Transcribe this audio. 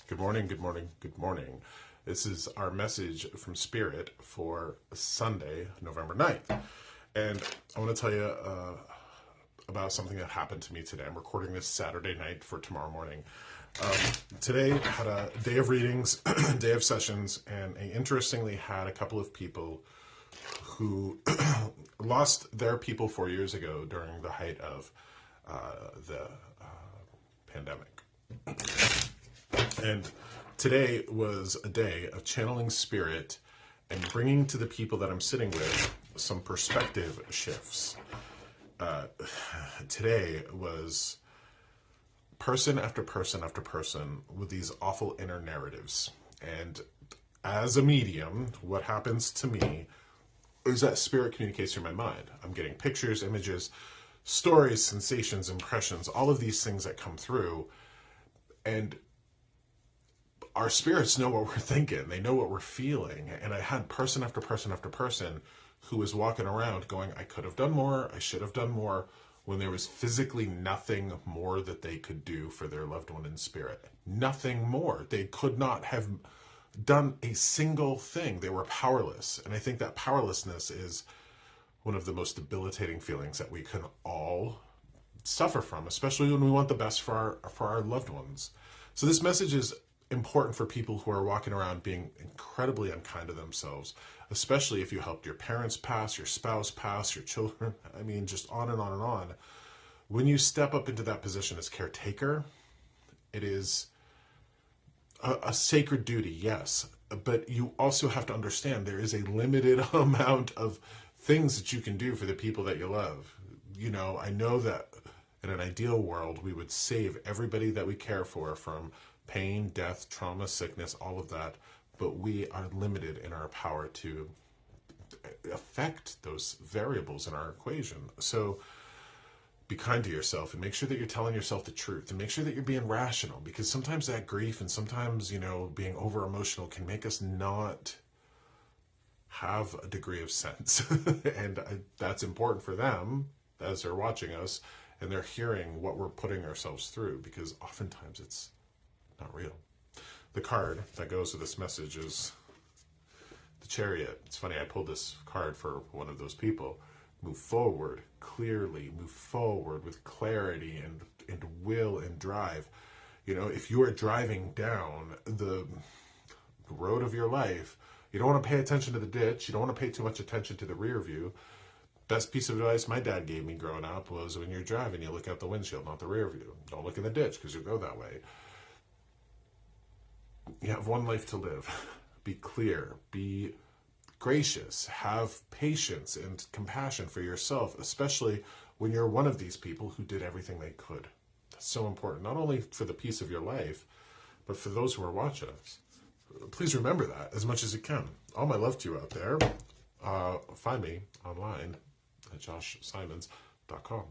Good morning, good morning, good morning. This is our message from Spirit for Sunday, November 9th. And I want to tell you about something that happened to me today. I'm recording this Saturday night for tomorrow morning. Today I had a day of readings, day of sessions, and I interestingly had a couple of people who lost their people 4 years ago during the height of the pandemic. And today was a day of channeling spirit and bringing to the people that I'm sitting with some perspective shifts. Today was person after person after person with these awful inner narratives. And as a medium, what happens to me is that spirit communicates through my mind. I'm getting pictures, images, stories, sensations, impressions, all of these things that come through. And our spirits know what we're thinking. They know what we're feeling. And I had person after person after person who was walking around going, I could have done more. I should have done more, when there was physically nothing more that they could do for their loved one in spirit. Nothing more. They could not have done a single thing. They were powerless. And I think that powerlessness is one of the most debilitating feelings that we can all suffer from, especially when we want the best for our loved ones. So this message is important for people who are walking around being incredibly unkind to themselves, especially if you helped your parents pass, your spouse pass, your children. I mean, just on and on and on. When you step up into that position as caretaker, it is a sacred duty, yes, but you also have to understand there is a limited amount of things that you can do for the people that you love. You know, I know that in an ideal world, we would save everybody that we care for from pain, death, trauma, sickness, all of that, but we are limited in our power to affect those variables in our equation. So be kind to yourself and make sure that you're telling yourself the truth, and make sure that you're being rational, because sometimes that grief and sometimes, you know, being over emotional can make us not have a degree of sense. And that's important for them as they're watching us and they're hearing what we're putting ourselves through, because oftentimes it's not real. The card that goes with this message is the Chariot. It's funny, I pulled this card for one of those people. Move forward clearly, move forward with clarity and will and drive. You know, if you are driving down the road of your life, you don't want to pay attention to the ditch. You don't want to pay too much attention to the rear view. Best piece of advice my dad gave me growing up was, when you're driving, you look out the windshield, not the rear view. Don't look in the ditch, because you'll go that way. You have one life to live. Be clear, be gracious, have patience and compassion for yourself, especially when you're one of these people who did everything they could. That's so important, not only for the peace of your life, but for those who are watching us. Please remember that as much as you can. All my love to you out there. Find me online at joshsimons.com.